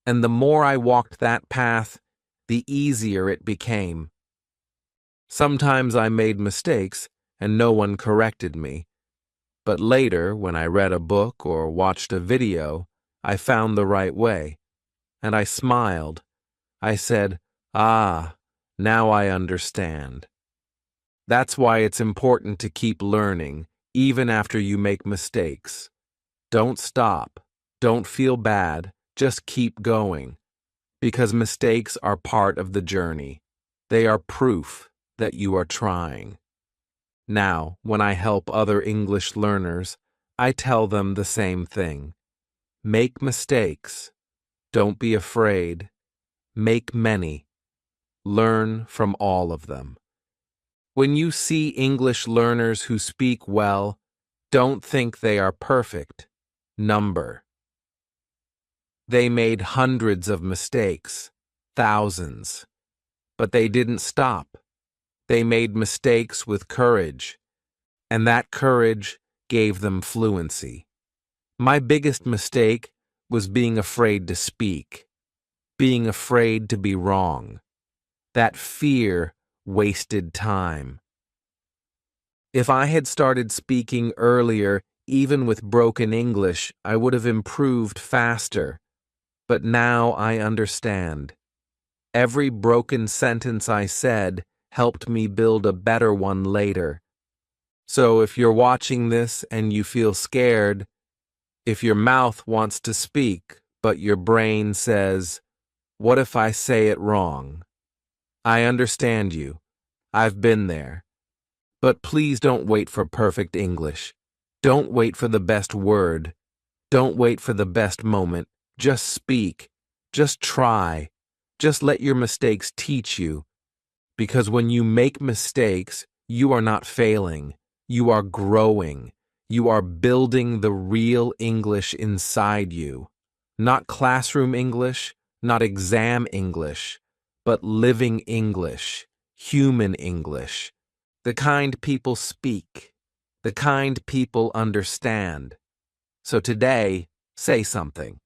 And the more I walked that path, the easier it became. Sometimes I made mistakes and no one corrected me. But later, when I read a book or watched a video, I found the right way. And I smiled. I said, "Ah, now I understand." That's why it's important to keep learning, even after you make mistakes. Don't stop. Don't feel bad. Just keep going. Because mistakes are part of the journey. They are proof that you are trying. Now, when I help other English learners, I tell them the same thing. Make mistakes. Don't be afraid. Make many. Learn from all of them. When you see English learners who speak well, don't think they are perfect. Number. They made hundreds of mistakes, thousands. But they didn't stop. They made mistakes with courage, and that courage gave them fluency. My biggest mistake was being afraid to speak, being afraid to be wrong. That fear wasted time. If I had started speaking earlier, even with broken English, I would have improved faster. But now I understand. Every broken sentence I said helped me build a better one later. So if you're watching this and you feel scared, if your mouth wants to speak, but your brain says, "What if I say it wrong?" I understand you. I've been there. But please don't wait for perfect English. Don't wait for the best word. Don't wait for the best moment. Just speak. Just try. Just let your mistakes teach you. Because when you make mistakes, you are not failing. You are growing. You are building the real English inside you. Not classroom English, not exam English, but living English, human English. The kind people speak. The kind people understand. So today, say something.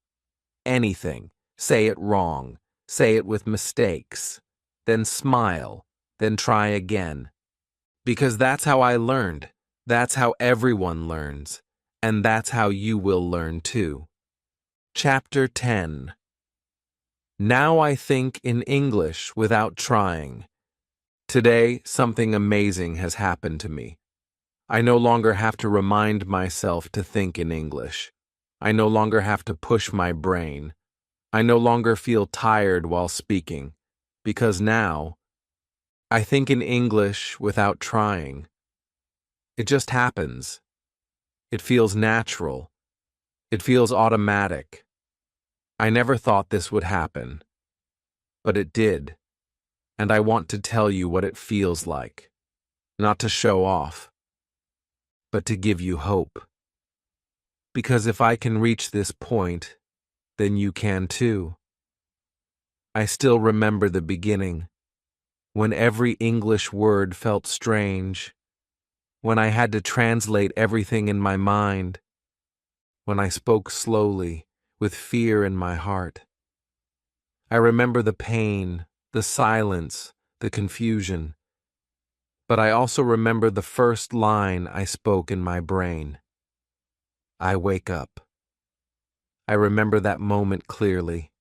Anything. Say it wrong. Say it with mistakes. Then smile. Then try again. Because that's how I learned. That's how everyone learns. And that's how you will learn too. Chapter 10. Now I think in English without trying. Today, something amazing has happened to me. I no longer have to remind myself to think in English. I no longer have to push my brain. I no longer feel tired while speaking, because now I think in English without trying. It just happens. It feels natural. It feels automatic. I never thought this would happen, but it did, and I want to tell you what it feels like, not to show off, but to give you hope. Because if I can reach this point, then you can too. I still remember the beginning, when every English word felt strange, when I had to translate everything in my mind, when I spoke slowly, with fear in my heart. I remember the pain, the silence, the confusion, but I also remember the first line I spoke in my brain. I wake up. I remember that moment clearly.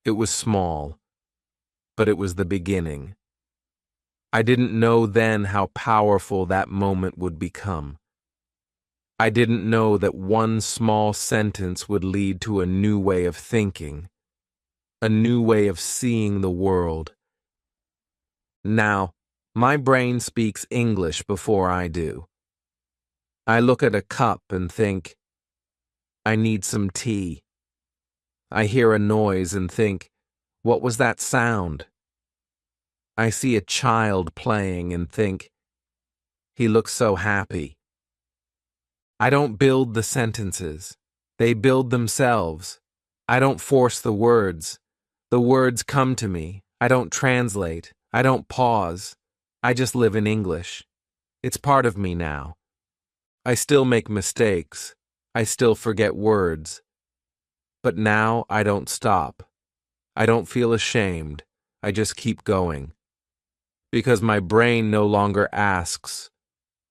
It was small, but it was the beginning. I didn't know then how powerful that moment would become. I didn't know that one small sentence would lead to a new way of thinking, a new way of seeing the world. Now, my brain speaks English before I do. I look at a cup and think, I need some tea. I hear a noise and think, what was that sound? I see a child playing and think, he looks so happy. I don't build the sentences. They build themselves. I don't force the words. The words come to me. I don't translate. I don't pause. I just live in English. It's part of me now. I still make mistakes. I still forget words. But now I don't stop. I don't feel ashamed. I just keep going. Because my brain no longer asks,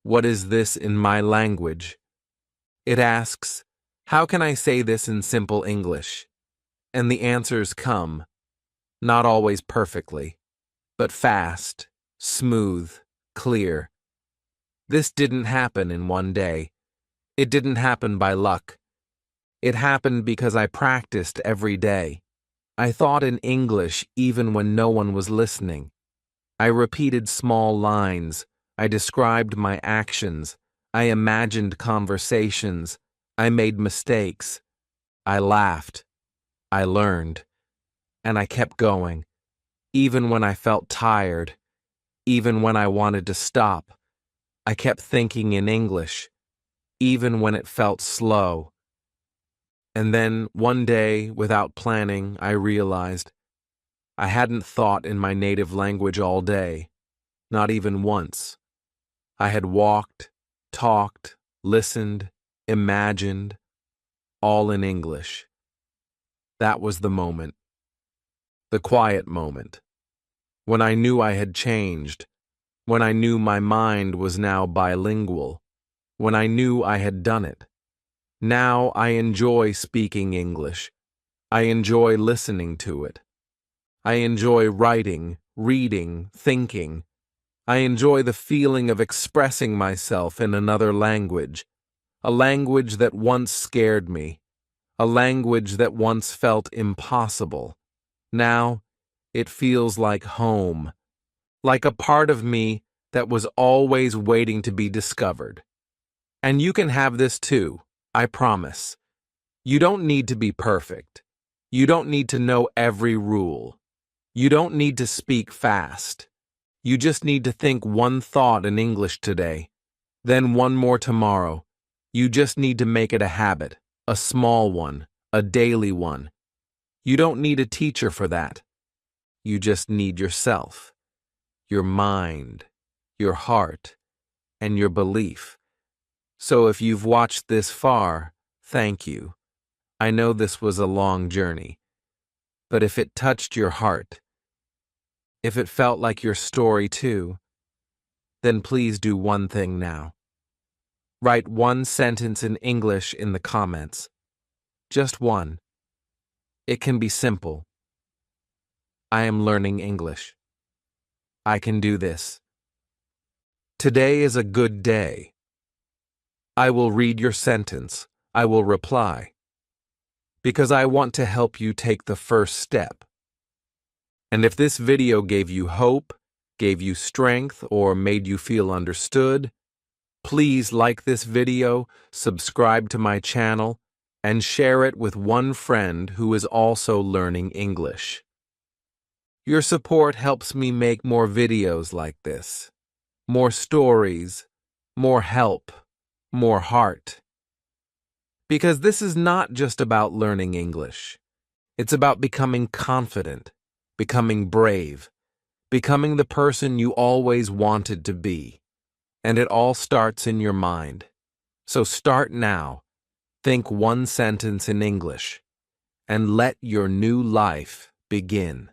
what is this in my language? It asks, how can I say this in simple English? And the answers come, not always perfectly, but fast, smooth, clear. This didn't happen in one day. It didn't happen by luck. It happened because I practiced every day. I thought in English even when no one was listening. I repeated small lines. I described my actions. I imagined conversations. I made mistakes. I laughed. I learned. And I kept going. Even when I felt tired. Even when I wanted to stop. I kept thinking in English. Even when it felt slow. And then, one day, without planning, I realized I hadn't thought in my native language all day, not even once. I had walked, talked, listened, imagined, all in English. That was the moment. The quiet moment. When I knew I had changed. When I knew my mind was now bilingual. When I knew I had done it. Now I enjoy speaking English. I enjoy listening to it. I enjoy writing, reading, thinking. I enjoy the feeling of expressing myself in another language, a language that once scared me, a language that once felt impossible. Now, it feels like home, like a part of me that was always waiting to be discovered. And you can have this too, I promise. You don't need to be perfect. You don't need to know every rule. You don't need to speak fast. You just need to think one thought in English today, then one more tomorrow. You just need to make it a habit, a small one, a daily one. You don't need a teacher for that. You just need yourself, your mind, your heart, and your belief. So if you've watched this far, thank you. I know this was a long journey, but if it touched your heart, if it felt like your story too, then please do one thing now. Write one sentence in English in the comments. Just one. It can be simple. I am learning English. I can do this. Today is a good day. I will read your sentence. I will reply. Because I want to help you take the first step. And if this video gave you hope, gave you strength, or made you feel understood, please like this video, subscribe to my channel, and share it with one friend who is also learning English. Your support helps me make more videos like this. More stories, more help, more heart. Because this is not just about learning English. It's about becoming confident, becoming brave, becoming the person you always wanted to be. And it all starts in your mind. So start now. Think one sentence in English, and let your new life begin.